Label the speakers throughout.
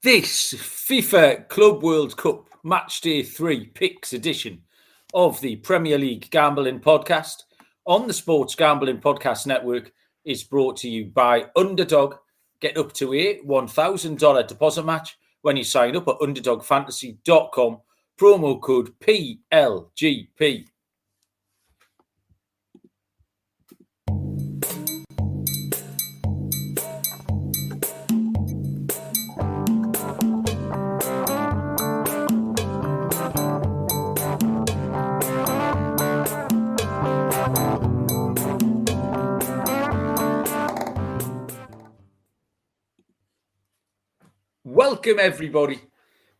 Speaker 1: This FIFA Club World Cup Matchday 3 Picks edition of the Premier League Gambling Podcast on the Sports Gambling Podcast Network is brought to you by Underdog. Get up to a $1,000 deposit match when you sign up at underdogfantasy.com. Promo code PLGP. Welcome, everybody,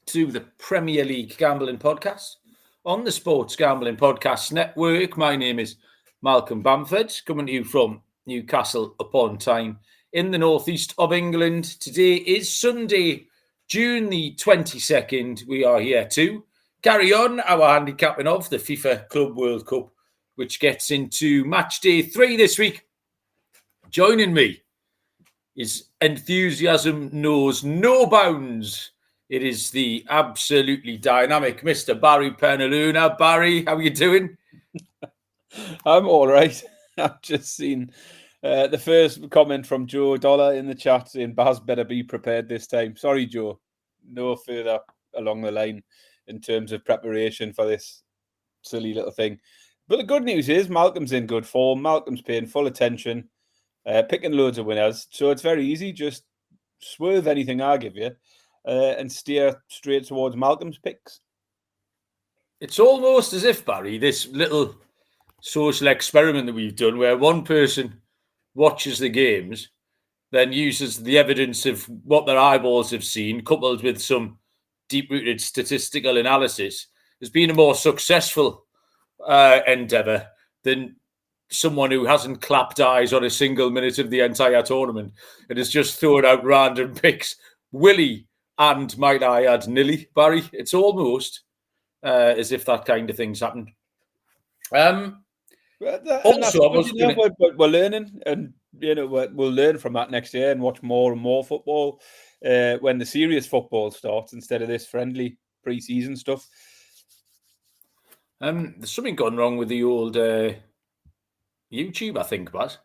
Speaker 1: to the Premier League Gambling Podcast on the Sports Gambling Podcast Network. My name is Malcolm Bamford, coming to you from Newcastle upon Tyne in the northeast of England. Today is Sunday, June the 22nd. We are here to carry on our handicapping of the FIFA Club World Cup, which gets into match day 3 this week. Joining me, his enthusiasm knows no bounds. It is the absolutely dynamic Mr. Barry Penaluna. Barry, how are you doing?
Speaker 2: I'm all right. I've just seen the first comment from Joe Dollar in the chat saying Baz better be prepared this time. Sorry, Joe. No further along the line in terms of preparation for this silly little thing. But the good news is Malcolm's in good form. Malcolm's paying full attention. Picking loads of winners, so it's very easy. Just swerve anything I give you and steer straight towards Malcolm's picks.
Speaker 1: It's almost as if, Barry, this little social experiment that we've done where one person watches the games, then uses the evidence of what their eyeballs have seen, coupled with some deep-rooted statistical analysis, has been a more successful endeavour than someone who hasn't clapped eyes on a single minute of the entire tournament and has just thrown out random picks, willy and, might I add, nilly. Barry, it's almost as if that kind of thing's happened.
Speaker 2: Also, we're learning, and we'll learn from that next year and watch more and more football when the serious football starts instead of this friendly pre-season stuff.
Speaker 1: There's something gone wrong with the old YouTube, I think, Baz.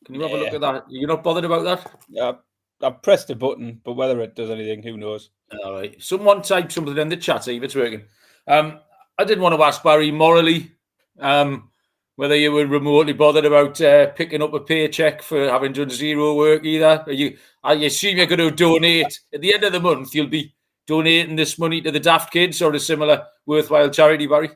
Speaker 1: Can you have a look at that? You're not bothered about that?
Speaker 2: Yeah, I've pressed a button, but whether it does anything, who knows?
Speaker 1: All right. Someone type something in the chat, see if it's working. I did want to ask Barry morally whether you were remotely bothered about picking up a paycheck for having done zero work either. I assume you're going to donate at the end of the month. You'll be donating this money to the Daft Kids or a similar worthwhile charity, Barry.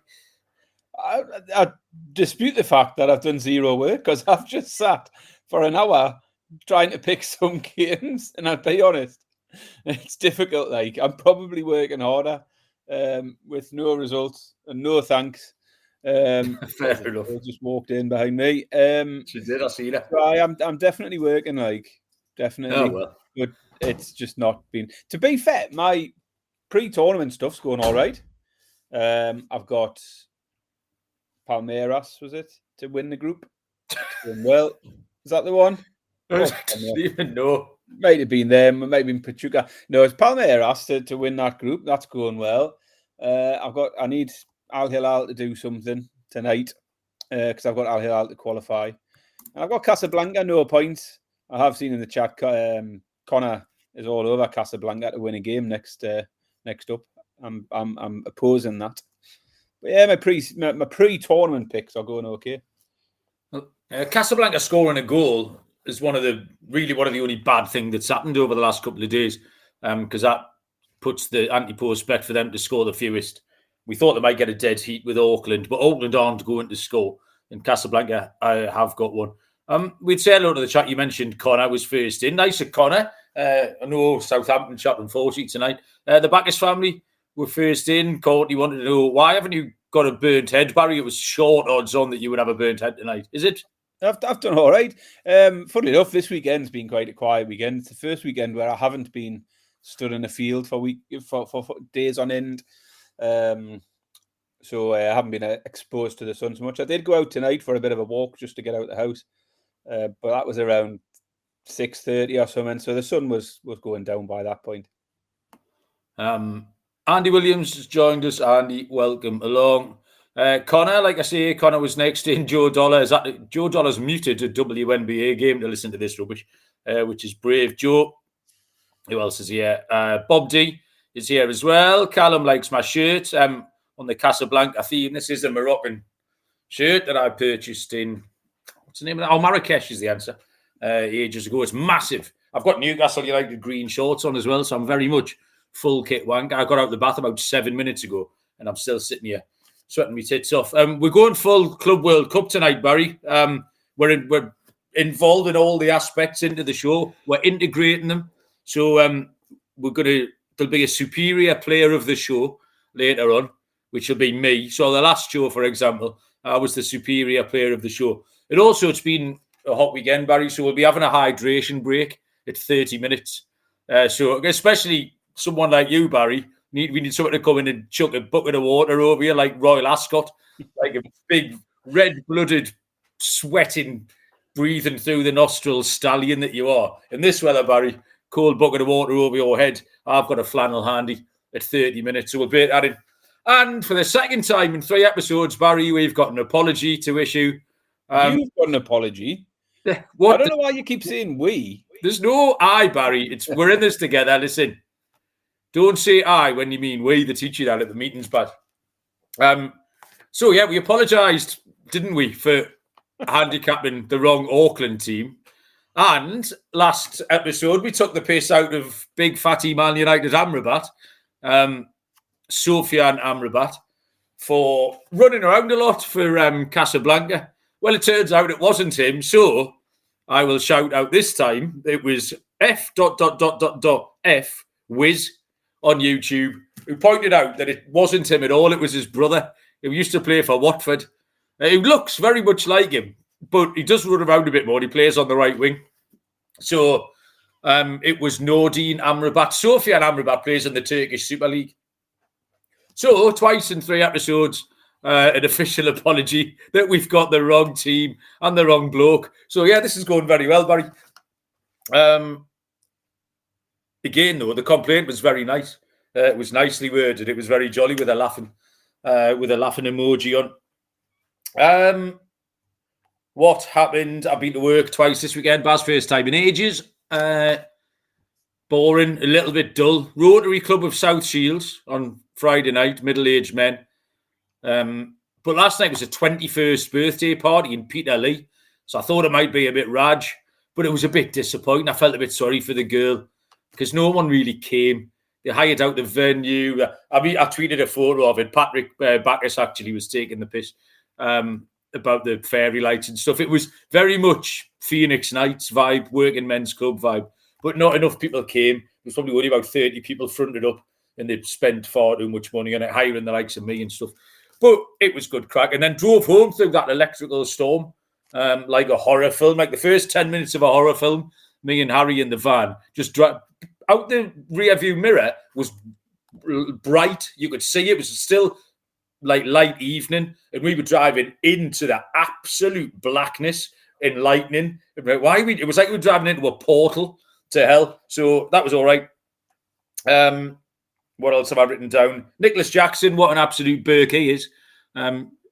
Speaker 2: I dispute the fact that I've done zero work because I've just sat for an hour trying to pick some games, and I'll be honest, it's difficult. Like, I'm probably working harder with no results and no thanks.
Speaker 1: Fair enough.
Speaker 2: Just walked in behind me.
Speaker 1: She did. I see that.
Speaker 2: So I'm definitely working. Definitely.
Speaker 1: Oh, well.
Speaker 2: But it's just not been. To be fair, my pre-tournament stuff's going all right. I've got Palmeiras, was it, to win the group? Well, is that the one?
Speaker 1: I don't even know.
Speaker 2: Might have been them, might have been Pachuca. No, it's Palmeiras to win that group. That's going well. I need Al Hilal to do something tonight because I've got Al Hilal to qualify. And I've got Casablanca, no points. I have seen in the chat Connor is all over Casablanca to win a game next up. I'm opposing that. But yeah, my pre-tournament picks are going okay.
Speaker 1: Casablanca scoring a goal is one of the only bad thing that's happened over the last couple of days, because that puts the ante-post bet for them to score the fewest. We thought they might get a dead heat with Auckland, but Auckland aren't going to score. And Casablanca, I have got one. We'd say hello to the chat. You mentioned Connor was first in. Nice of Connor. I know Southampton Chatham 40 tonight. The Bacchus family were first in. Courtney wanted to know, why haven't you got a burnt head, Barry? It was short odds on that you would have a burnt head tonight. Is it?
Speaker 2: I've done all right. Funnily enough, this weekend's been quite a quiet weekend. It's the first weekend where I haven't been stood in a field for days on end. So I haven't been exposed to the sun so much. I did go out tonight for a bit of a walk just to get out of the house, but that was around 6:30 or something. So the sun was going down by that point.
Speaker 1: Andy Williams has joined us. Andy, welcome along. Connor, like I say, Connor was next in. Joe Dollar's muted a WNBA game to listen to this rubbish, which is brave. Joe, who else is here? Bob D is here as well. Callum likes my shirt on the Casablanca theme. This is a Moroccan shirt that I purchased in, what's the name of that? Oh, Marrakesh is the answer. Ages ago. It's massive. I've got Newcastle United green shorts on as well, so I'm very much full kit wank. I got out of the bath about 7 minutes ago, and I'm still sitting here sweating my tits off. We're going full Club World Cup tonight, Barry. We're involved in all the aspects into the show. We're integrating them. So there'll be a superior player of the show later on, which will be me. So the last show, for example, I was the superior player of the show. It's been a hot weekend, Barry, so we'll be having a hydration break at 30 minutes. So especially someone like you, Barry, we need someone to come in and chuck a bucket of water over you like Royal Ascot, like a big red-blooded, sweating, breathing through the nostrils stallion that you are. In this weather, Barry, cold bucket of water over your head. I've got a flannel handy at 30 minutes, so we'll be at it. And for the second time in 3 episodes, Barry, we've got an apology to issue.
Speaker 2: You've got an apology?
Speaker 1: What?
Speaker 2: I don't know why you keep saying we.
Speaker 1: There's no I, Barry. We're in this together. Listen, don't say I when you mean we. The teacher that at the meetings, but we apologised, didn't we, for handicapping the wrong Auckland team. And last episode, we took the piss out of big fatty Man United Amrabat, Sofian Amrabat, for running around a lot for Casablanca. Well, it turns out it wasn't him, so I will shout out this time. It was F. Wiz on YouTube, who pointed out that it wasn't him at all. It was his brother, who used to play for Watford. He looks very much like him, but he does run around a bit more. He plays on the right wing. So it was Nordin Amrabat. Sofian Amrabat plays in the Turkish Super League. So twice in 3 episodes, an official apology that we've got the wrong team and the wrong bloke. So, yeah, this is going very well, Barry. Again, though, the complaint was very nice. It was nicely worded. It was very jolly with a laughing emoji on. What happened? I've been to work twice this weekend. Baz, first time in ages. Boring, a little bit dull. Rotary Club of South Shields on Friday night, middle-aged men. But last night was a 21st birthday party in Peterlee, so I thought it might be a bit raj, but it was a bit disappointing. I felt a bit sorry for the girl because no one really came. They hired out the venue. I tweeted a photo of it. Patrick Bacchus actually was taking the piss about the fairy lights and stuff. It was very much Phoenix Nights vibe, working men's club vibe, but not enough people came. There was probably only about 30 people fronted up, and they'd spent far too much money on it, hiring the likes of me and stuff. But it was good crack. And then drove home through that electrical storm, like a horror film. Like the first 10 minutes of a horror film, me and Harry in the van, just out the rear view mirror was bright. You could see it was still like light evening. And we were driving into the absolute blackness and lightning. It was like we were driving into a portal to hell. So that was all right. What else have I written down? Nicholas Jackson, what an absolute Burke he is.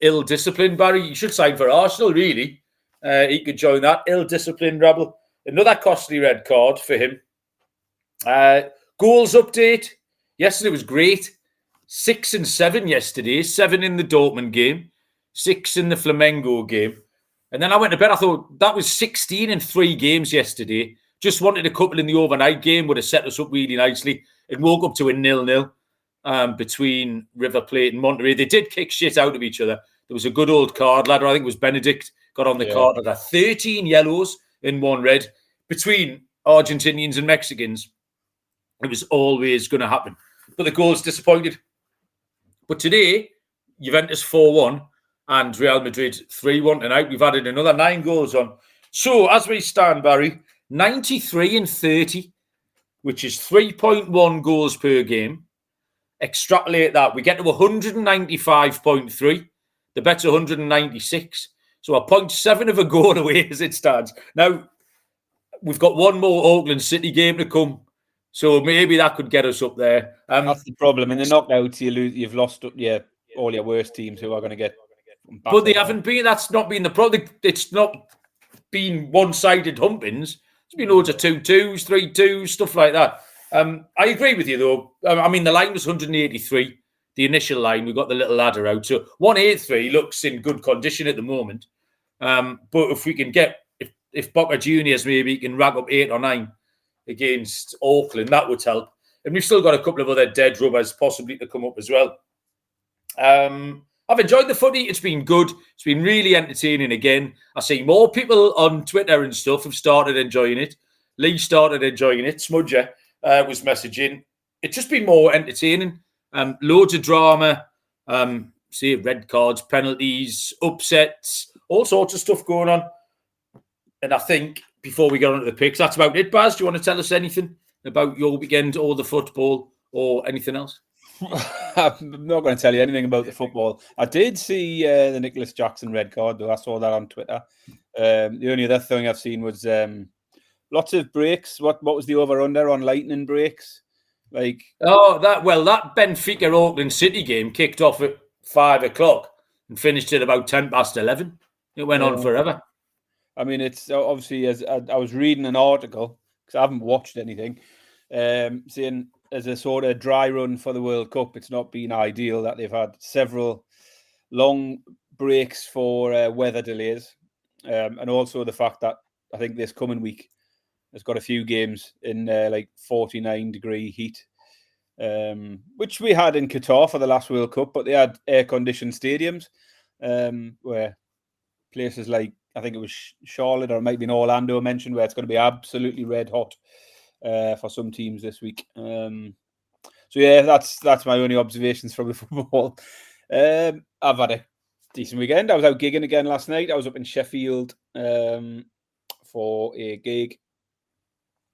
Speaker 1: Ill-disciplined, Barry. You should sign for Arsenal, really. He could join that. Ill-disciplined rabble. Another costly red card for him. Goals update. Yesterday was great. 6 and 7 yesterday. 7 in the Dortmund game. 6 in the Flamengo game. And then I went to bed. I thought that was 16 in 3 games yesterday. Just wanted a couple in the overnight game. Would have set us up really nicely. It woke up to a 0-0 between River Plate and Monterrey. They did kick shit out of each other. There was a good old card ladder. I think it was Benedict got on the card ladder. 13 yellows and 1 red. Between Argentinians and Mexicans, it was always going to happen. But the goals disappointed. But today, Juventus 4-1 and Real Madrid 3-1 tonight. We've added another 9 goals on. So as we stand, Barry, 93 and 30. Which is 3.1 goals per game. Extrapolate that. We get to 195.3. The bet's 196. So a 0.7 of a goal away as it stands. Now, we've got one more Auckland City game to come So maybe that could get us up there.
Speaker 2: That's the problem. In the knockouts, you've lost all your worst teams who are going to get battered.
Speaker 1: But they haven't been. That's not been the problem. It's not been one-sided humpings. It's been loads of 2-2s, 3-2s, stuff like that. I agree with you, though. I mean, the line was 183, the initial line. We've got the little ladder out. So 183 looks in good condition at the moment. But if we can get, if Boca Juniors maybe can rack up 8 or 9 against Auckland, that would help. And we've still got a couple of other dead rubbers possibly to come up as well. I've enjoyed the footy. It's been good. It's been really entertaining again. I see more people on Twitter and stuff have started enjoying it. Lee started enjoying it. Smudger was messaging. It's just been more entertaining. Loads of drama. See red cards, penalties, upsets, all sorts of stuff going on. And I think before we get on to the picks, that's about it. Baz, do you want to tell us anything about your weekend or the football or anything else?
Speaker 2: I'm not going to tell you anything about the football. I did see the Nicholas Jackson red card, though. I saw that on Twitter. The only other thing I've seen was lots of breaks. What was the over-under on lightning breaks? That Benfica Auckland City game kicked off at 5 o'clock and finished at about 11:10. It went on forever. I mean, it's obviously, as I was reading an article, because I haven't watched anything, saying as a sort of dry run for the World Cup, it's not been ideal that they've had several long breaks for weather delays. And also the fact that I think this coming week has got a few games in 49-degree heat, which we had in Qatar for the last World Cup, but they had air-conditioned stadiums where places like, I think it was Charlotte or it might be in Orlando mentioned, where it's going to be absolutely red hot for some teams this week. So yeah, that's my only observations from the football. I've had a decent weekend. I was out gigging again last night. I was up in Sheffield for a gig.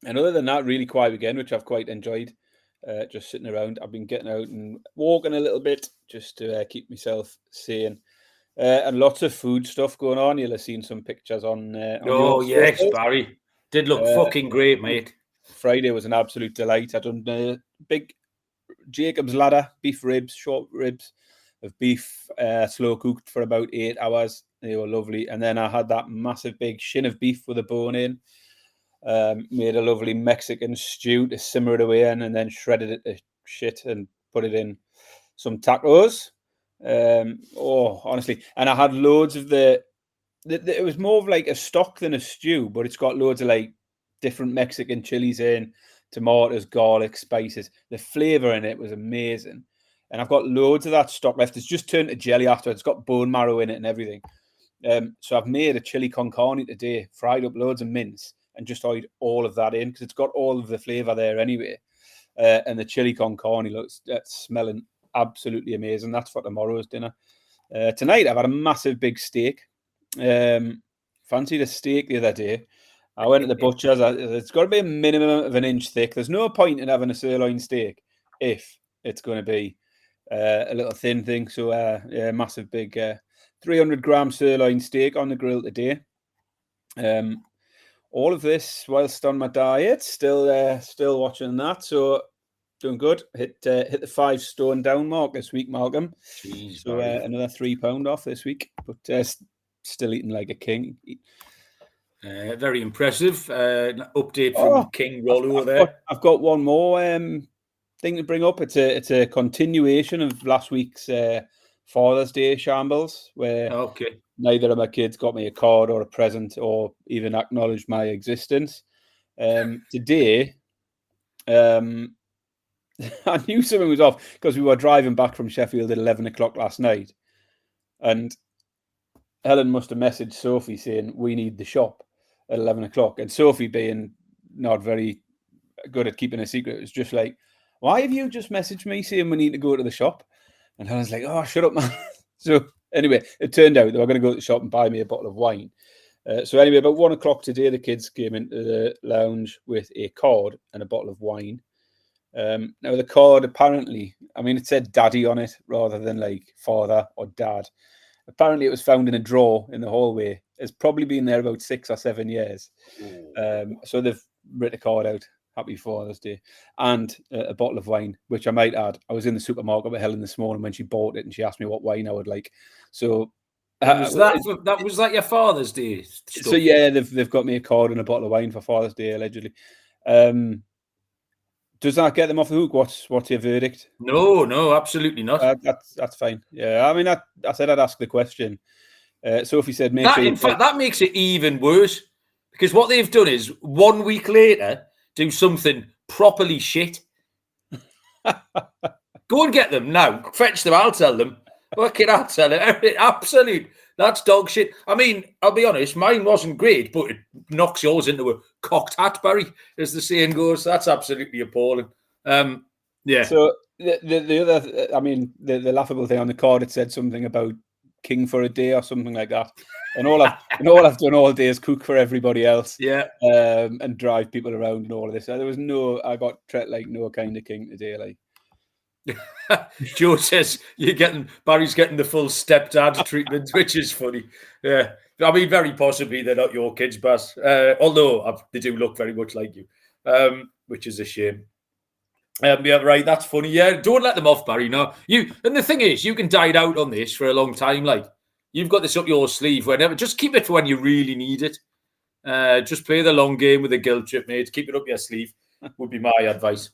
Speaker 2: And other than that, really quiet weekend, which I've quite enjoyed. Just sitting around. I've been getting out and walking a little bit just to keep myself sane. And lots of food stuff going on. You'll have seen some pictures on
Speaker 1: yes, Barry. Did look fucking great, mate.
Speaker 2: Friday was an absolute delight. I done big Jacob's Ladder beef ribs, short ribs of beef, slow cooked for about 8 hours. They were lovely. And then I had that massive big shin of beef with a bone in. Made a lovely Mexican stew to simmer it away in, and then shredded it to shit and put it in some tacos. Honestly, and I had loads of it was more of like a stock than a stew, but it's got loads of like different Mexican chilies in, tomatoes, garlic, spices. The flavor in it was amazing, and I've got loads of that stock left. It's just turned to jelly after. It's got bone marrow in it and everything. So I've made a chili con carne today, fried up loads of mince, and just oiled all of that in because it's got all of the flavor there anyway. And the chili con carne looks smelling absolutely amazing. That's for tomorrow's dinner. Tonight I've had a massive big steak. Fancied a steak the other day. I went to the butcher's. It's got to be a minimum of an inch thick. There's no point in having a sirloin steak if it's going to be a little thin thing. So massive big 300-gram sirloin steak on the grill today. All of this whilst on my diet, still watching that. So doing good. Hit the 5 stone down mark this week, Malcolm.
Speaker 1: Jeez,
Speaker 2: so another £3 off this week, but still eating like a king.
Speaker 1: Very impressive. Update from King Rollo there.
Speaker 2: I've got one more thing to bring up. It's a continuation of last week's Father's Day shambles, where neither of my kids got me a card or a present or even acknowledged my existence. Today, I knew something was off because we were driving back from Sheffield at 11 o'clock last night, and Helen must have messaged Sophie saying we need the shop at 11 o'clock. And Sophie, being not very good at keeping a secret, was just like, why have you just messaged me saying we need to go to the shop? And Helen's like, oh, shut up, man. So anyway, it turned out they were going to go to the shop and buy me a bottle of wine. So anyway, about 1 o'clock today, the kids came into the lounge with a card and a bottle of wine. Now the card, apparently, I mean, it said daddy on it rather than like father or dad. Apparently it was found in a drawer in the hallway. It's probably been there about 6 or 7 years. So they've written a card out. Happy Father's Day. And a bottle of wine, which I might add, I was in the supermarket with Helen this morning when she bought it and she asked me what wine I would like. So
Speaker 1: was that your Father's Day stuff?
Speaker 2: So yeah, they've got me a card and a bottle of wine for Father's Day, allegedly. Does that get them off the hook? What's your verdict?
Speaker 1: No, absolutely not.
Speaker 2: That's fine. Yeah, I mean, I said I'd ask the question. Sophie said,
Speaker 1: that makes it even worse, because what they've done is 1 week later do something properly shit. Go and get them now. Fetch them. I'll tell them. Work it out. Tell them. Absolute. That's dog shit. I mean, I'll be honest. Mine wasn't great, but it knocks yours into a cocked hat, Barry, as the saying goes. That's absolutely appalling. Yeah.
Speaker 2: So the other, I mean, the laughable thing on the card, it said something about king for a day or something like that. And all I've done all day is cook for everybody else.
Speaker 1: Yeah.
Speaker 2: And drive people around and all of this. There was I got treated like no kind of king today. Like
Speaker 1: Joe says Barry's getting the full stepdad treatment, which is funny. Yeah. I mean, very possibly they're not your kids, Baz. Although they do look very much like you, which is a shame. Yeah, right. That's funny. Yeah, don't let them off, Barry. No, and the thing is, you can dine out on this for a long time. Like, you've got this up your sleeve whenever. Just keep it for when you really need it. Just play the long game with a guilt trip, mate. Keep it up your sleeve would be my advice.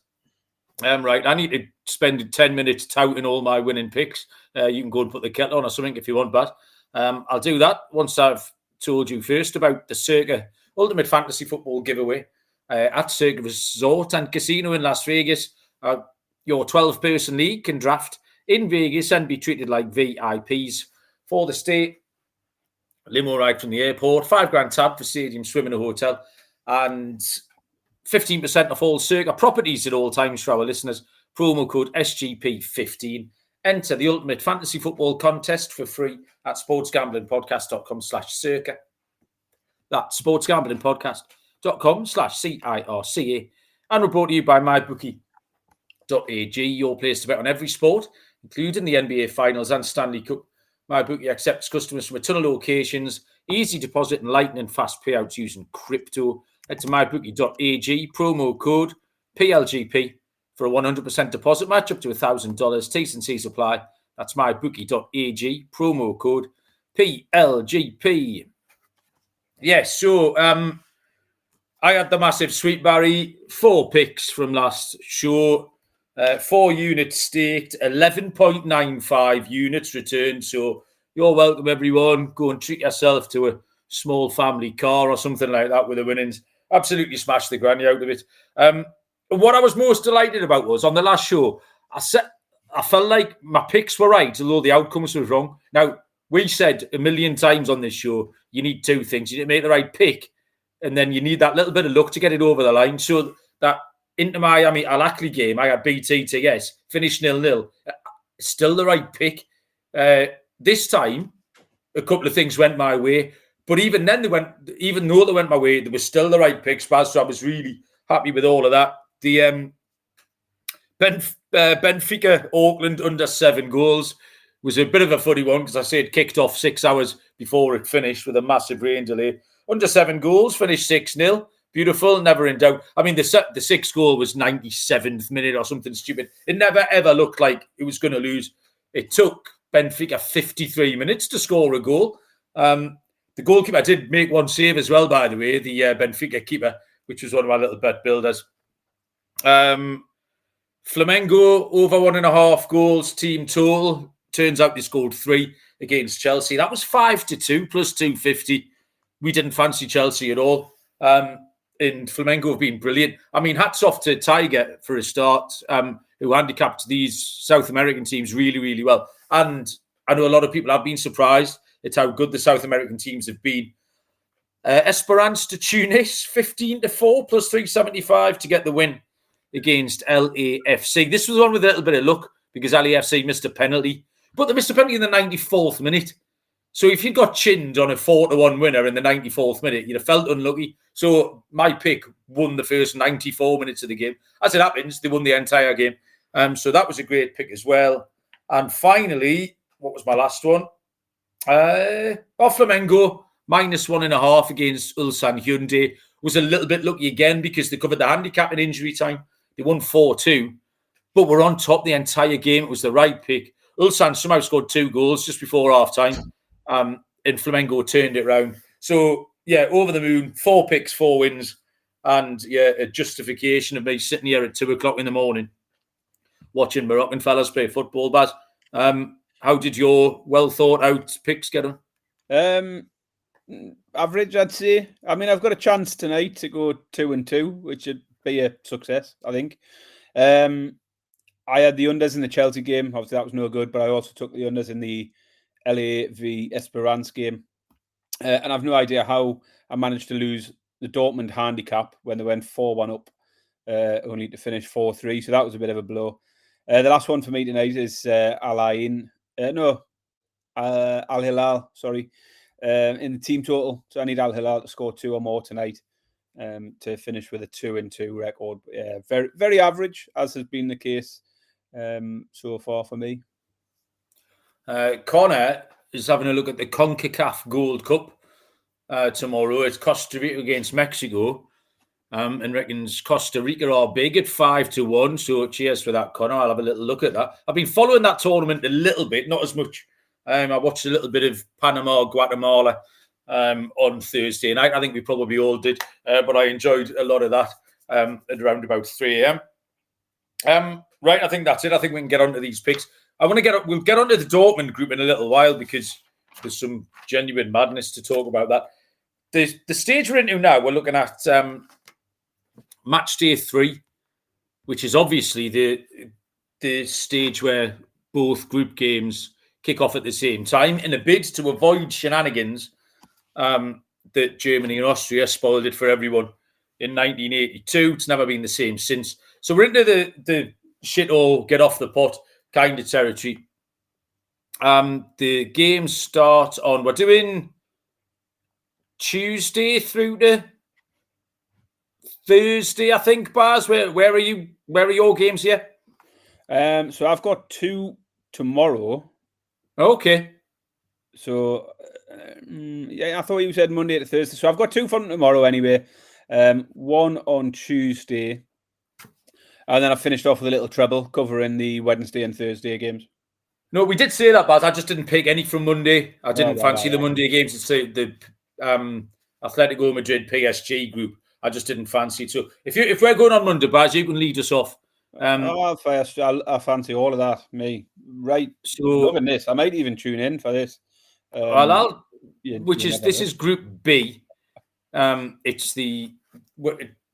Speaker 1: Right. I need to spend 10 minutes touting all my winning picks. You can go and put the kettle on or something if you want, but I'll do that once I've told you first about the Circa Ultimate Fantasy Football giveaway at Circa Resort and Casino in Las Vegas. Your 12-person league can draft in Vegas and be treated like VIPs for the stay. Limo ride from the airport, $5,000 tab for stadium, swim in a hotel, and 15% off all Circa properties at all times for our listeners. Promo code SGP15. Enter the Ultimate Fantasy Football Contest for free at sportsgamblingpodcast.com/circa. That's sportsgamblingpodcast.com/CIRCA. And we're brought to you by mybookie.ag, your place to bet on every sport, including the NBA Finals and Stanley Cup. MyBookie accepts customers from a ton of locations, easy deposit and lightning fast payouts using crypto. Head to mybookie.ag, promo code PLGP for a 100% deposit match up to $1,000. T's and C's apply. That's mybookie.ag, promo code PLGP. Yes, so I had the massive sweep, Barry. 4 picks from last show. 4 units staked, 11.95 units returned. So you're welcome, everyone. Go and treat yourself to a small family car or something like that with the winnings. Absolutely smashed the granny out of it. What I was most delighted about was on the last show, I felt like my picks were right, although the outcomes were wrong. Now, we said a million times on this show, you need 2 things. You need to make the right pick, and then you need that little bit of luck to get it over the line. So that Inter Miami Al-Akli game, I had BT to yes, finished 0-0. Still the right pick. This time, a couple of things went my way. But even then, even though they went my way, they were still the right picks, Baz. So I was really happy with all of that. The Benfica Auckland under 7 goals was a bit of a funny one because I say it kicked off 6 hours before it finished with a massive rain delay. Under 7 goals, finished 6-0. Beautiful, never in doubt. I mean, the 6th goal was 97th minute or something stupid. It never, ever looked like it was going to lose. It took Benfica 53 minutes to score a goal. The goalkeeper did make one save as well, by the way, the Benfica keeper, which was one of my little bet builders. Flamengo, over 1.5 goals, team total. Turns out they scored 3 against Chelsea. That was 5-2 plus 250. We didn't fancy Chelsea at all. And Flamengo have been brilliant. I mean, hats off to Tiger for a start, who handicapped these South American teams really, really well. And I know a lot of people have been surprised at how good the South American teams have been. Esperance to Tunis, 15-4 plus 375 to get the win against LAFC. This was one with a little bit of luck because LAFC missed a penalty. But they missed a penalty in the 94th minute. So if you got chinned on a 4-1 winner in the 94th minute, you'd have felt unlucky. So my pick won the first 94 minutes of the game. As it happens, they won the entire game. So that was a great pick as well. And finally, what was my last one? Flamengo, -1.5 against Ulsan Hyundai. was a little bit lucky again because they covered the handicap in injury time. They won 4-2, but were on top the entire game. It was the right pick. Ulsan somehow scored 2 goals just before half-time, and Flamengo turned it round. So, yeah, over the moon, 4 picks, 4 wins, and, yeah, a justification of me sitting here at 2 o'clock in the morning watching Moroccan fellas play football, Baz. How did your well-thought-out picks get on?
Speaker 2: Average, I'd say. I mean, I've got a chance tonight to go 2-2, which would be a success, I think. I had the unders in the Chelsea game. Obviously, that was no good, but I also took the unders in the LA v Esperance game. And I've no idea how I managed to lose the Dortmund handicap when they went 4-1 up, only to finish 4-3. So that was a bit of a blow. The last one for me tonight is Al Hilal, sorry, in the team total. So I need Al Hilal to score 2 or more tonight to finish with a 2-2 record. Very, very average, as has been the case so far for me.
Speaker 1: Connor is having a look at the CONCACAF Gold Cup tomorrow. It's Costa Rica against Mexico, and reckons Costa Rica are big at 5-1. So cheers for that, Connor. I'll have a little look at that. I've been following that tournament a little bit, not as much. I watched a little bit of Panama, Guatemala on Thursday night. I think we probably all did, but I enjoyed a lot of that at around about 3 a.m. Right, I think that's it. I think we can get onto these picks. We'll get onto the Dortmund group in a little while because there's some genuine madness to talk about that. The stage we're into now, we're looking at Matchday 3, which is obviously the stage where both group games kick off at the same time in a bid to avoid shenanigans that Germany and Austria spoiled it for everyone in 1982. It's never been the same since. So we're into the shit all get off the pot kind of territory. The games start on, we're doing Tuesday through to Thursday, I think, Baz. Where are you? Where are your games here?
Speaker 2: So I've got 2 tomorrow.
Speaker 1: Okay.
Speaker 2: So yeah, I thought you said Monday to Thursday. So I've got 2 from tomorrow anyway. One on Tuesday. And then I finished off with a little treble covering the Wednesday and Thursday games.
Speaker 1: No, we did say that, Baz. I just didn't pick any from Monday. I didn't fancy the Monday games. It's the Atletico Madrid PSG group. I just didn't fancy it. So if we're going on Monday, Baz, you can lead us off.
Speaker 2: I'll fancy all of that. Me, right? So loving this. I might even tune in for this.
Speaker 1: This is Group B. It's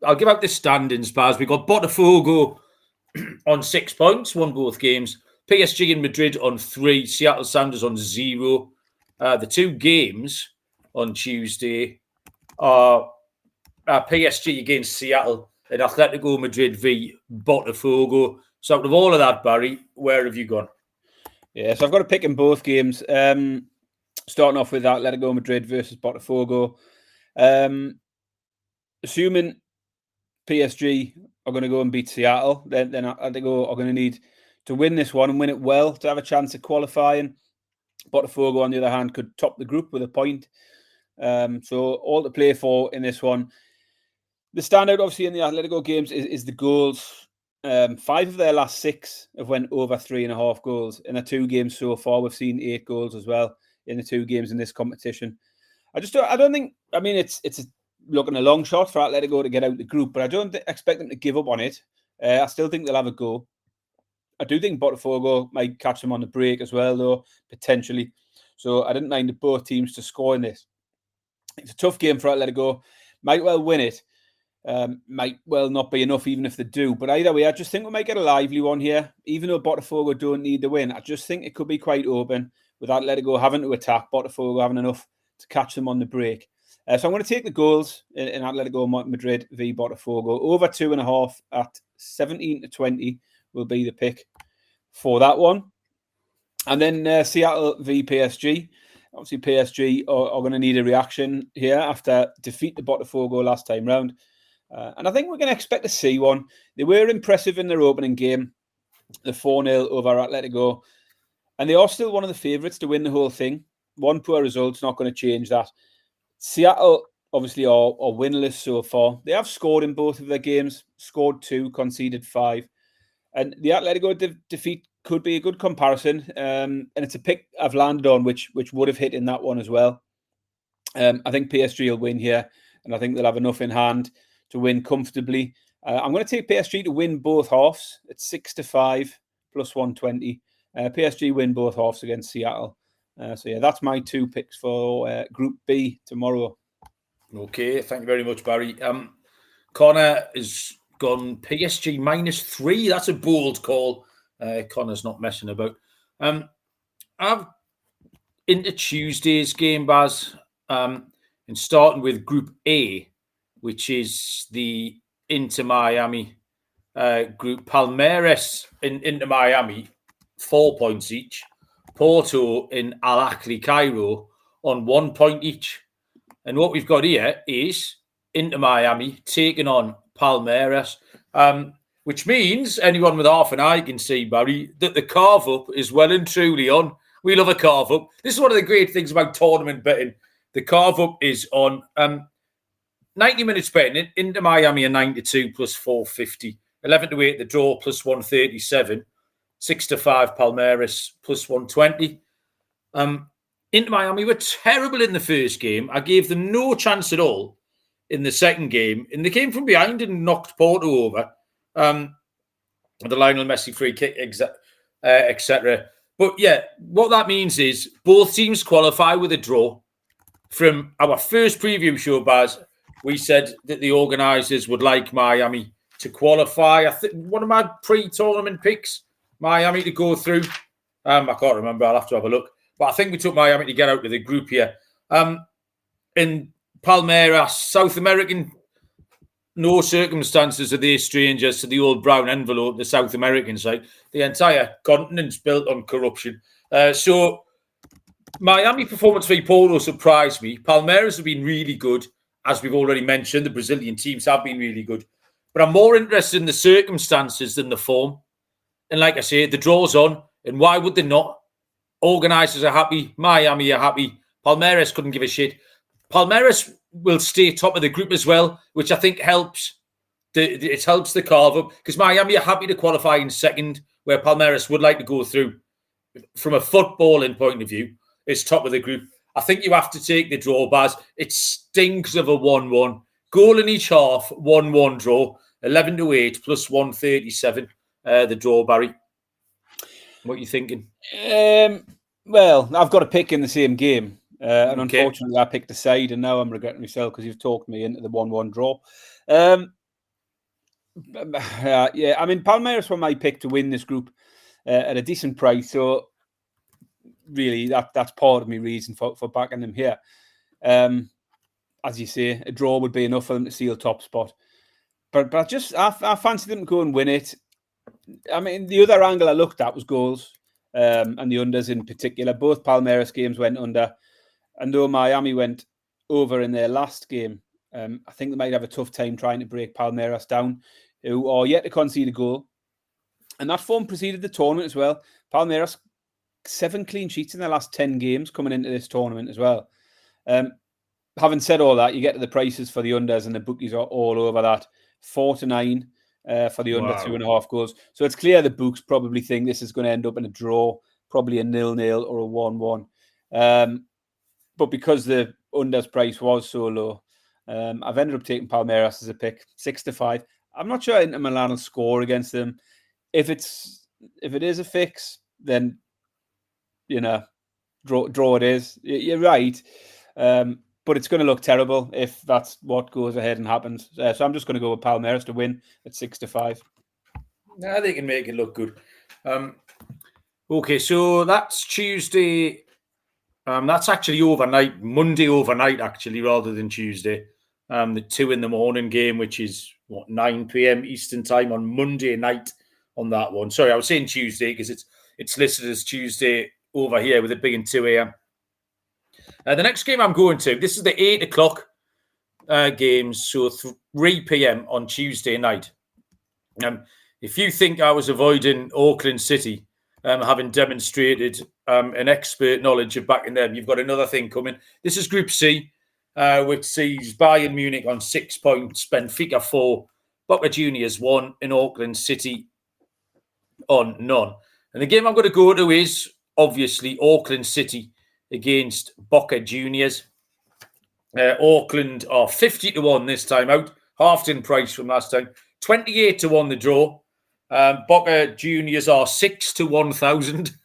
Speaker 1: I'll give out the standings, Baz. We've got Botafogo on 6 points, won both games. PSG and Madrid on 3. Seattle Sounders on 0. The 2 games on Tuesday are PSG against Seattle and Atletico Madrid v Botafogo. So out of all of that, Barry, where have you gone?
Speaker 2: Yeah, so I've got to pick in both games. Starting off with Atletico Madrid versus Botafogo. Assuming PSG are going to go and beat Seattle, then Atletico are going to need to win this one and win it well to have a chance of qualifying. Botafogo, on the other hand, could top the group with a point. So all to play for in this one. The standout, obviously, in the Atletico games is the goals. 5 of their last 6 have went over 3.5 goals. In the 2 games so far, we've seen 8 goals as well in the 2 games in this competition. I don't think. I mean, it's looking a long shot for Atletico to get out the group, but I don't expect them to give up on it. I still think they'll have a go. I do think Botafogo might catch them on the break as well, though, potentially. So I didn't mind both teams to score in this. It's a tough game for Atletico. Might well win it. Might well not be enough even if they do. But either way, I just think we might get a lively one here. Even though Botafogo don't need the win, I just think it could be quite open with Atletico having to attack, Botafogo having enough to catch them on the break. So I'm going to take the goals in Atletico Madrid v Botafogo. Over 2.5 at 17-20 will be the pick for that one. And then Seattle v PSG. Obviously, PSG are going to need a reaction here after defeat the Botafogo last time round. And I think we're going to expect to see one. They were impressive in their opening game, the 4-0 over Atletico. And they are still one of the favourites to win the whole thing. One poor result's not going to change that. Seattle obviously are winless so far. They have scored in both of their games, scored 2, conceded 5. And the Atletico defeat could be a good comparison. And it's a pick I've landed on, which would have hit in that one as well. I think PSG will win here, and I think they'll have enough in hand to win comfortably. I'm going to take PSG to win both halves. It's 6-5 plus 120. PSG win both halves against Seattle. So yeah, that's my 2 picks for Group B tomorrow.
Speaker 1: Okay, thank you very much, Barry. Connor has gone PSG -3. That's a bold call. Connor's not messing about. I've into Tuesday's game, Baz, and starting with Group A, which is the Inter Miami group. Palmeiras in Inter Miami, 4 points each. Porto in Al Ahly Cairo on 1 point each. And what we've got here is Inter Miami taking on Palmeiras, which means anyone with half an eye can see, Barry, that the carve-up is well and truly on. We love a carve-up. This is one of the great things about tournament betting. The carve-up is on 90 minutes betting. Inter Miami are 92 plus 450. 11-8 the draw plus 137. 6-5 Palmeiras plus 120. Inter Miami were terrible in the first game. I gave them no chance at all in the second game. And they came from behind and knocked Porto over. The Lionel Messi free kick, etc. But yeah, what that means is both teams qualify with a draw. From our first preview show, Baz, we said that the organisers would like Miami to qualify. I think one of my pre-tournament picks, Miami to go through. I can't remember. I'll have to have a look. But I think we took Miami to get out of the group here. In Palmeiras, South American, no circumstances are they strangers to the old brown envelope, the South American side. The entire continent's built on corruption. So Miami performance for Porto surprised me. Palmeiras have been really good. As we've already mentioned, the Brazilian teams have been really good. But I'm more interested in the circumstances than the form. And like I say, the draw's on. And why would they not? Organisers are happy. Miami are happy. Palmeiras couldn't give a shit. Palmeiras will stay top of the group as well, which I think helps. It helps the carve up because Miami are happy to qualify in second, where Palmeiras would like to go through. From a footballing point of view, is top of the group. I think you have to take the draw, Baz. It stinks of a 1-1. Goal in each half, 1-1 draw. 11-8 plus 137. The draw, Barry. What are you thinking?
Speaker 2: Well, I've got a pick in the same game. And unfortunately, I picked a side, and now I'm regretting myself because you've talked me into the 1-1 draw. Yeah, I mean, Palmeiras were my pick to win this group at a decent price. So really, that's part of my reason for backing them here. As you say, a draw would be enough for them to seal top spot. But I fancy them to go and win it. I mean, the other angle I looked at was goals and the unders in particular. Both Palmeiras games went under. And though Miami went over in their last game, I think they might have a tough time trying to break Palmeiras down, who are yet to concede a goal. And that form preceded the tournament as well. Palmeiras, 7 clean sheets in their last 10 games coming into this tournament as well. Having said all that, you get to the prices for the unders and the bookies are all over that. 4-9 for the under 2.5 goals. So it's clear the books probably think this is going to end up in a draw, probably a 0-0 or a 1-1. But because the unders price was so low, I've ended up taking Palmeiras as a pick, 6-5. I'm not sure Inter Milan will score against them. If it is a fix, then draw it is. You're right, but it's going to look terrible if that's what goes ahead and happens. So I'm just going to go with Palmeiras to win at 6-5.
Speaker 1: Yeah, they can make it look good. Okay, so that's Tuesday. That's actually overnight, Monday overnight, actually, rather than Tuesday. The 2 a.m. game, which is 9 p.m. Eastern time on Monday night on that one. Sorry, I was saying Tuesday because it's listed as Tuesday over here with it being 2 a.m. The next game I'm going to, this is the 8 o'clock games, so 3 p.m. on Tuesday night. If you think I was avoiding Auckland City, having demonstrated an expert knowledge of backing them, you've got another thing coming. This is Group C. which sees Bayern Munich on 6 points, Benfica 4, Boca Juniors 1, and Auckland City on none. And the game I'm going to go to is, obviously, Auckland City against Boca Juniors. Auckland are 50-1 this time out, halved in price from last time. 28-1 the draw. Boca Juniors are 6 to 1,000,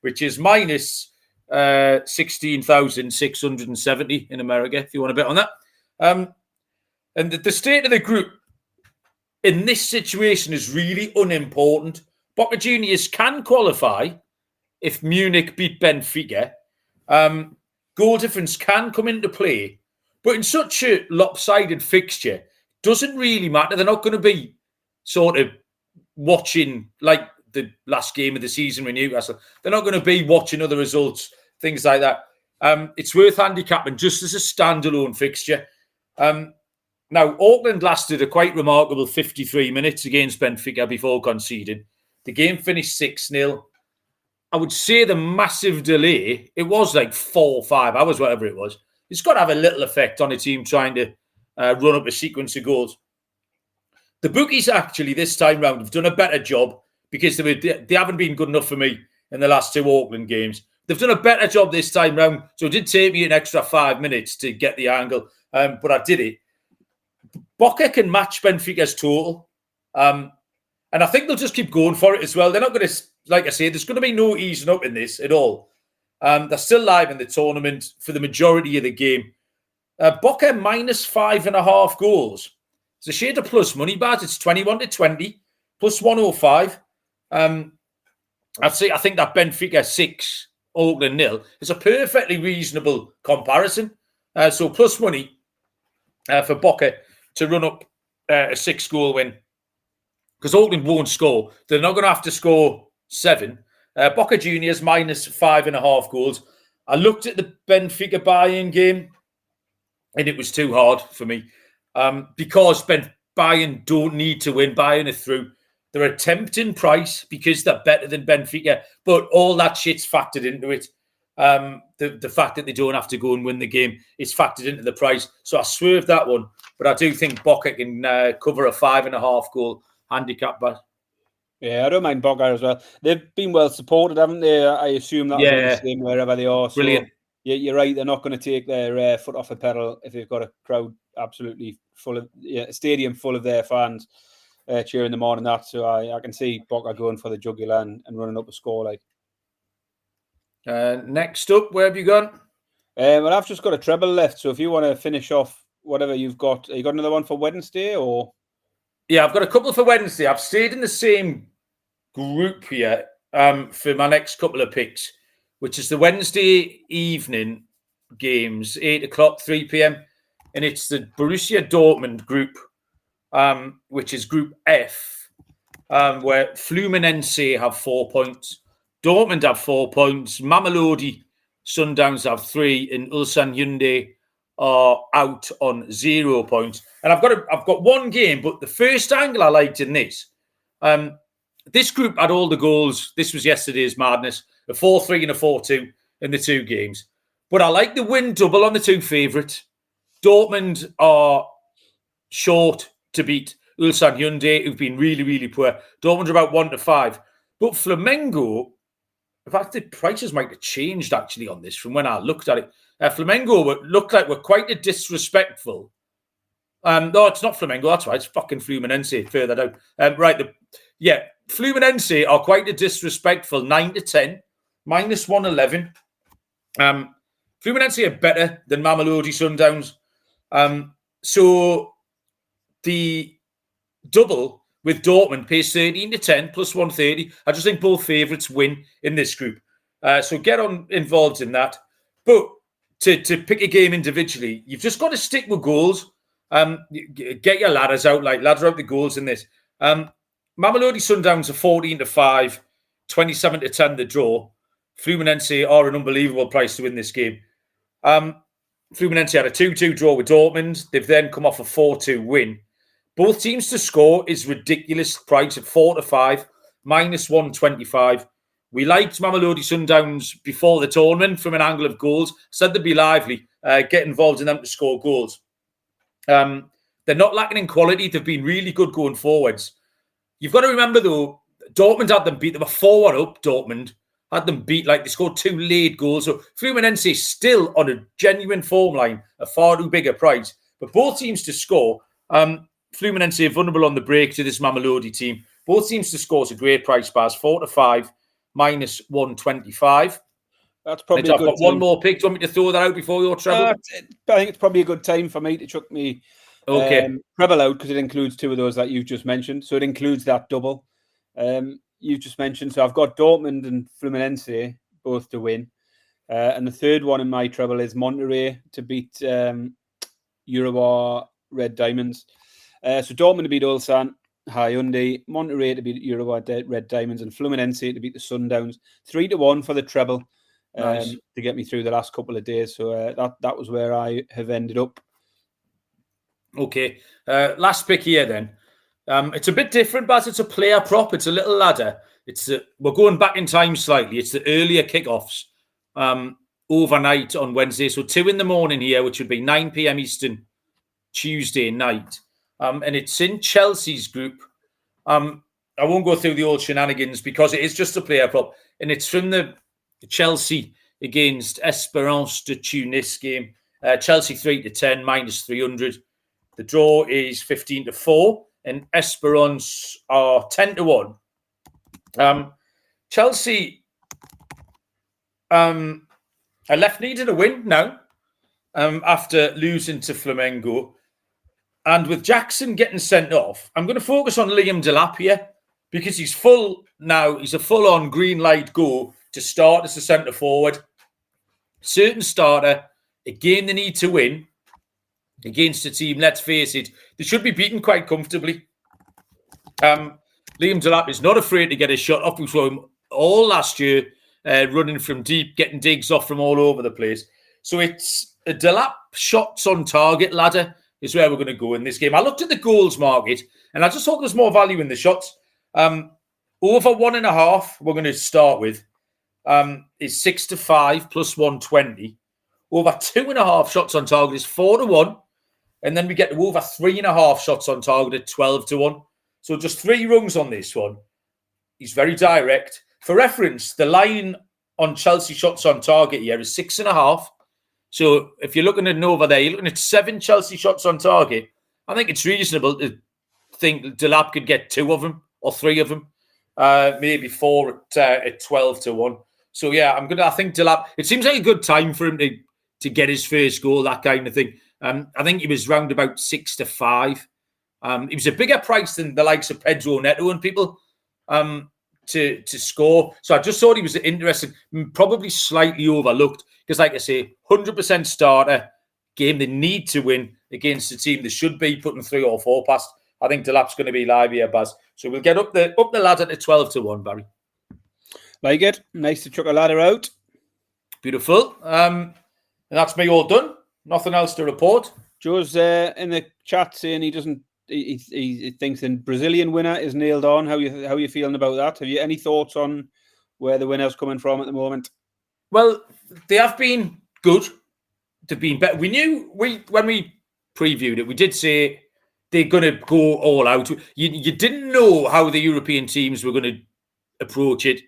Speaker 1: which is minus 16,670 in America, if you want to bet on that. And the state of the group in this situation is really unimportant. Boca Juniors can qualify if Munich beat Benfica. Goal difference can come into play. But in such a lopsided fixture, it doesn't really matter. They're not going to be sort of watching like the last game of the season with Newcastle. They're not going to be watching other results, things like that. It's worth handicapping just as a standalone fixture. Now, Auckland lasted a quite remarkable 53 minutes against Benfica before conceding. The game finished 6-0. I would say the massive delay, it was like 4 or 5 hours, whatever it was. It's got to have a little effect on a team trying to run up a sequence of goals. The bookies actually this time round have done a better job because they haven't been good enough for me in the last 2 Auckland games. They've done a better job this time round, so it did take me an extra 5 minutes to get the angle, but I did it. Boca can match Benfica's total, and I think they'll just keep going for it as well. They're not going to, like I say, there's going to be no easing up in this at all. They're still live in the tournament for the majority of the game. Boca minus 5.5 goals. It's a shade of plus money, but it's 21-20, plus 105. I think that Benfica 6, Auckland 0 is a perfectly reasonable comparison. So plus money for Boca to run up a 6-goal win. Because Auckland won't score. They're not going to have to score 7. Boca Juniors minus 5.5 goals. I looked at the Benfica Bayern game and it was too hard for me. Because Bayern don't need to win. Bayern are through. They're a tempting price because they're better than Benfica, but all that shit's factored into it. The fact that they don't have to go and win the game is factored into the price. So I swerved that one, but I do think Boca can cover a 5.5 goal handicap bet.
Speaker 2: Yeah, I don't mind Boca as well. They've been well supported, haven't they? I assume that's the same wherever they are.
Speaker 1: Brilliant.
Speaker 2: So, yeah, you're right. They're not going to take their foot off the pedal if they've got a crowd absolutely full of, a stadium full of their fans cheering them on and that. So I can see Boca going for the jugular and running up a score like.
Speaker 1: Next up, where have you gone?
Speaker 2: Well, I've just got a treble left. So if you want to finish off whatever you've got, you got another one for Wednesday or?
Speaker 1: Yeah, I've got a couple for Wednesday. I've stayed in the same group here for my next couple of picks, which is the Wednesday evening games, 8 o'clock, 3 p.m. And it's the Borussia Dortmund group, which is Group F, where Fluminense have 4 points, Dortmund have 4 points, Mamelodi Sundowns have 3, and Ulsan Hyundai are out on 0 points. And I've got one game, but the first angle I liked in this, this group had all the goals. This was yesterday's madness, a 4-3 and a 4-2 in the 2 games. But I like the win double on the 2 favourites. Dortmund are short to beat Ulsan Hyundai, who've been really, really poor. Dortmund are about 1-5. But Flamengo, in fact, the prices might have changed actually on this from when I looked at it. Flamengo looked like we're quite a disrespectful. No, it's not Flamengo. That's right. It's fucking Fluminense further down. Fluminense are quite a disrespectful 9-10, minus 111. Fluminense are better than Mamelodi Sundowns. So the double with Dortmund pays 13-10 plus 130. I just think both favourites win in this group. So get on involved in that. But to pick a game individually, you've just got to stick with goals. Get your ladders out, ladder out the goals in this. Mamelodi Sundowns are 14-5, 27-10 the draw. Fluminense are an unbelievable price to win this game. Fluminense had a 2-2 draw with Dortmund. They've then come off a 4-2 win. Both teams to score is ridiculous price at 4-5, minus 125. We liked Mamelodi Sundowns before the tournament from an angle of goals. Said they'd be lively, get involved in them to score goals. They're not lacking in quality. They've been really good going forwards. You've got to remember, though, Dortmund had them beat. They were 4-1 up, Dortmund. Had them beat, like they scored 2 late goals. So Fluminense still on a genuine form line, a far too bigger price. But both teams to score. Fluminense are vulnerable on the break to this Mamelodi team. Both teams to score is a great price, Baz. 4-5, minus 125.
Speaker 2: That's probably
Speaker 1: I've got one more pick. Do you want me to throw that out before your treble?
Speaker 2: I think it's probably a good time for me to chuck me treble out because it includes 2 of those that you've just mentioned. So it includes that double you've just mentioned. So I've got Dortmund and Fluminense both to win. And the third one in my treble is Monterrey to beat Uruguay Red Diamonds. So Dortmund to beat Ulsan, Hyundai, Monterrey to beat Uruguay Red Diamonds, and Fluminense to beat the Sundowns. 3-1 for the treble. Nice. To get me through the last couple of days. So that was where I have ended up.
Speaker 1: Okay. Last pick here then. It's a bit different, but it's a player prop. It's a little ladder. We're going back in time slightly. It's the earlier kickoffs overnight on Wednesday. So 2 a.m. here, which would be 9 p.m. Eastern, Tuesday night. And it's in Chelsea's group. I won't go through the old shenanigans because it is just a player prop. And it's from the Chelsea against Espérance de Tunis game. Chelsea 3-10, minus 300. The draw is 15-4, and Espérance are 10-1. Chelsea are left needing a win now after losing to Flamengo. And with Jackson getting sent off, I'm going to focus on Liam Delap here because he's full now. He's a full-on green light go to start as a centre forward. Certain starter, a game they need to win against a team, let's face it, they should be beaten quite comfortably. Liam Delap is not afraid to get a shot off. We saw him all last year, running from deep, getting digs off from all over the place. So it's a Delap shots on target ladder is where we're going to go in this game. I looked at the goals market and I just thought there's more value in the shots. Over 1.5, we're going to start with. Is 6-5 plus 120. Over 2.5 shots on target is 4-1. And then we get to over 3.5 shots on target at 12-1. So just 3 rungs on this one. He's very direct. For reference, the line on Chelsea shots on target here is 6.5. So if you're looking at an over there, you're looking at 7 Chelsea shots on target. I think it's reasonable to think Delap could get 2 of them or 3 of them. Maybe 4 at 12-1. So yeah, I think Delap, it seems like a good time for him to get his first goal, that kind of thing. I think he was round about 6-5. He was a bigger price than the likes of Pedro Neto and people to score. So I just thought he was interesting, probably slightly overlooked because, like I say, 100% starter game they need to win against a team they should be putting 3 or 4 past. I think Delap's going to be live here, Baz. So we'll get up the ladder to 12-1, Barry.
Speaker 2: Like it. Nice to chuck a ladder out.
Speaker 1: Beautiful. And that's me all done. Nothing else to report.
Speaker 2: Joe's in the chat saying he thinks the Brazilian winner is nailed on. How you feeling about that? Have you any thoughts on where the winner's coming from at the moment?
Speaker 1: Well, they have been good. They've been better. We knew when we previewed it, we did say they're going to go all out. You didn't know how the European teams were going to approach it.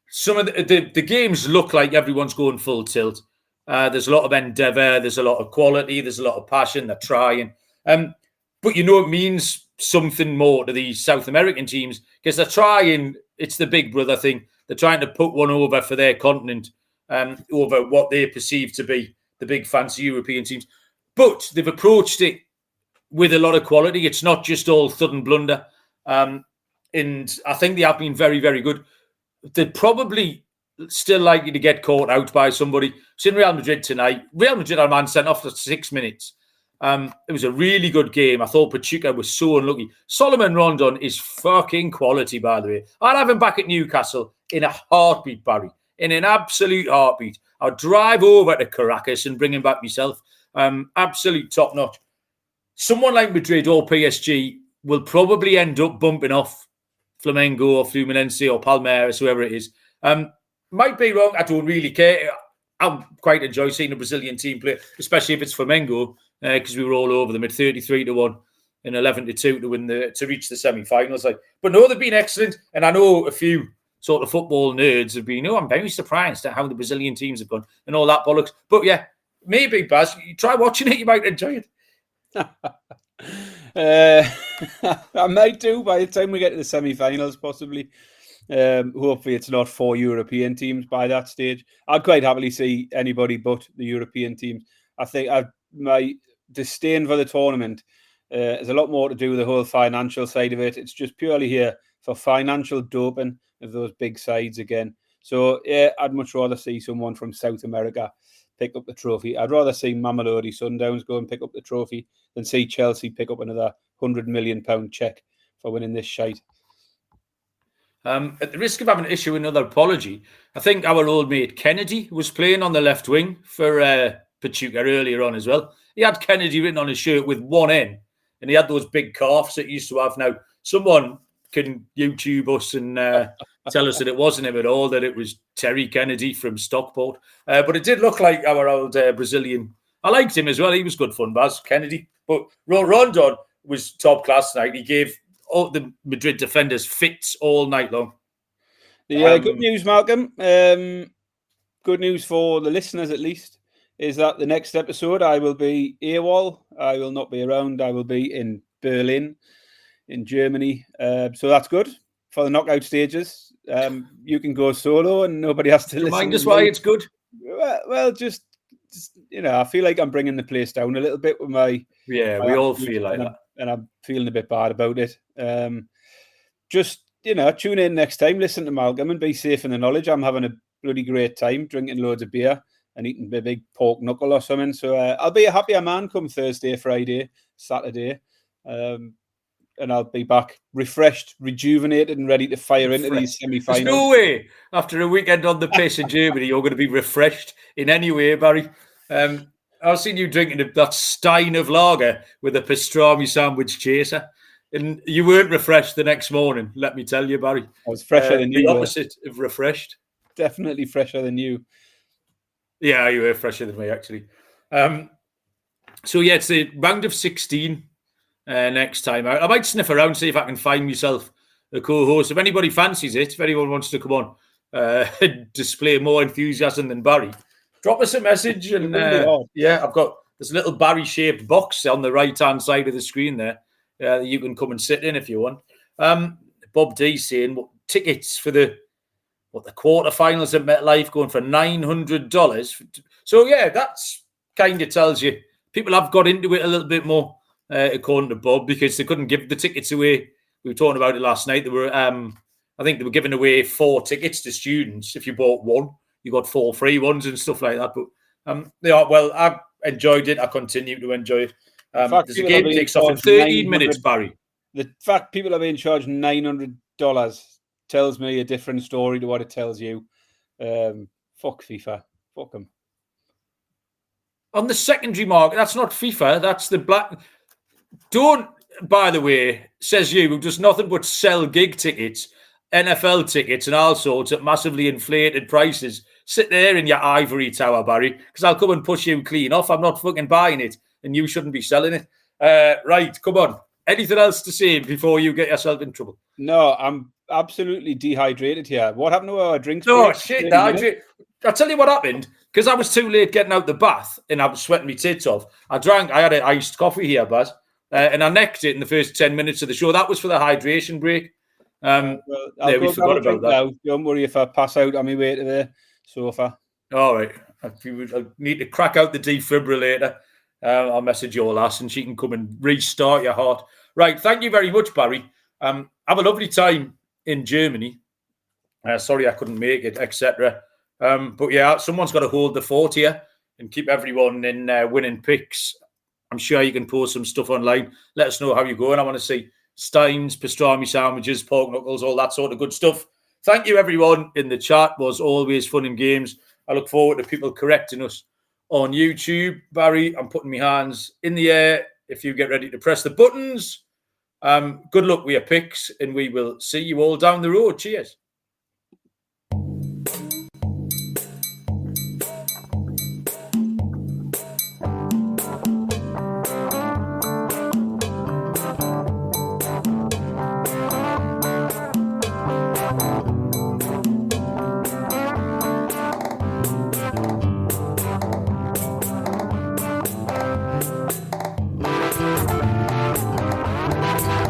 Speaker 1: Some of the games look like everyone's going full tilt. There's a lot of endeavour. There's a lot of quality. There's a lot of passion. They're trying. But it means something more to these South American teams because they're trying. It's the big brother thing. They're trying to put one over for their continent over what they perceive to be the big fancy European teams. But they've approached it with a lot of quality. It's not just all thud and blunder. And I think they have been very, very good. They're probably still likely to get caught out by somebody. It's in Real Madrid tonight. Real Madrid are man sent off for 6 minutes. It was a really good game. I thought Pachuca was so unlucky. Solomon Rondon is fucking quality, by the way. I'd have him back at Newcastle in a heartbeat, Barry. In an absolute heartbeat. I'll drive over to Caracas and bring him back myself. Absolute top-notch. Someone like Madrid or PSG will probably end up bumping off Flamengo or Fluminense or Palmeiras, whoever it is. Might be wrong. I don't really care. I quite enjoy seeing a Brazilian team play, especially if it's Flamengo, because we were all over them at 33-1 and 11-2 to reach the semi-finals. But no, they've been excellent, and I know a few sort of football nerds have been. I'm very surprised at how the Brazilian teams have gone and all that bollocks. But yeah, maybe Baz, you try watching it, you might enjoy it.
Speaker 2: I might do by the time we get to the semi-finals, possibly. Hopefully it's not 4 European teams by that stage. I'd quite happily see anybody but the European teams. I think my disdain for the tournament is a lot more to do with the whole financial side of it. It's just purely here for financial doping of those big sides again. So yeah, I'd much rather see someone from South America pick up the trophy. I'd rather see Mamelodi Sundowns go and pick up the trophy than see Chelsea pick up another £100 million check for winning this shite.
Speaker 1: At the risk of having to issue another apology, I think our old mate Kennedy was playing on the left wing for Pachuca earlier on as well. He had Kennedy written on his shirt with one N, and he had those big calves that he used to have. Now, someone can YouTube us and tell us that it wasn't him at all, that it was Terry Kennedy from Stockport. But it did look like our old Brazilian. I liked him as well. He was good fun, Baz, Kennedy. But Rondon was top class tonight. He gave all the Madrid defenders fits all night long.
Speaker 2: Yeah, good news, Malcolm. Good news for the listeners, at least, is that the next episode I will be AWOL. I will not be around. I will be in Berlin, in Germany. So that's good for the knockout stages. You can go solo and nobody has to listen.
Speaker 1: Remind us why it's good.
Speaker 2: Well, just I feel like I'm bringing the place down a little bit with my.
Speaker 1: Yeah, we all feel like that.
Speaker 2: And I'm feeling a bit bad about it. Just, tune in next time, listen to Malcolm and be safe in the knowledge. I'm having a bloody great time drinking loads of beer and eating a big pork knuckle or something. So I'll be a happier man come Thursday, Friday, Saturday. And I'll be back refreshed, rejuvenated and ready to fire into these semi-finals.
Speaker 1: There's no way after a weekend on the piss in Germany you're going to be refreshed in any way, Barry. I've seen you drinking that stein of lager with a pastrami sandwich chaser, and you weren't refreshed the next morning, let me tell you, Barry.
Speaker 2: I was fresher than you.
Speaker 1: The opposite of refreshed.
Speaker 2: Definitely fresher than you.
Speaker 1: Yeah, you were fresher than me, actually. So, yeah, it's a round of 16 next time. I might sniff around, see if I can find myself a co-host. If anybody fancies it, if anyone wants to come on and display more enthusiasm than Barry, drop us a message. And I've got this little Barry-shaped box on the right-hand side of the screen there that you can come and sit in if you want. Bob D saying tickets for the quarterfinals at MetLife going for $900. So, yeah, that's kind of tells you people have got into it a little bit more, according to Bob, because they couldn't give the tickets away. We were talking about it last night. They were, I think they were giving away 4 tickets to students. If you bought one, you got 4 free ones and stuff like that. But I enjoyed it. I continue to enjoy it. There's a game kicks off in 13 minutes, Barry.
Speaker 2: The fact people are being charged $900 tells me a different story to what it tells you. Fuck FIFA. Fuck them.
Speaker 1: On the secondary market, that's not FIFA. That's the black. Don't, by the way, says you, who does nothing but sell gig tickets, NFL tickets and all sorts at massively inflated prices. Sit there in your ivory tower, Barry, because I'll come and push you clean off. I'm not fucking buying it, and you shouldn't be selling it. Right, come on. Anything else to say before you get yourself in trouble?
Speaker 2: No, I'm absolutely dehydrated here. What happened to our drinks?
Speaker 1: Oh, shit. I'll tell you what happened. Because I was too late getting out the bath and I was sweating my tits off. I had an iced coffee here, Baz, and I necked it in the first 10 minutes of the show. That was for the hydration break. We forgot about that.
Speaker 2: Now. Don't worry if I pass out on my way to the sofa.
Speaker 1: All right. I need to crack out the defibrillator. I'll message your lass and she can come and restart your heart. Right. Thank you very much, Barry. Have a lovely time in Germany. Sorry I couldn't make it, etc. But yeah, someone's got to hold the fort here and keep everyone in winning picks. I'm sure you can post some stuff online. Let us know how you're going. I want to see steins, pastrami sandwiches, pork knuckles, all that sort of good stuff. Thank you, everyone in the chat. It was always fun and games. I look forward to people correcting us on YouTube. Barry, I'm putting my hands in the air. If you get ready to press the buttons, good luck with your picks, and we will see you all down the road. Cheers.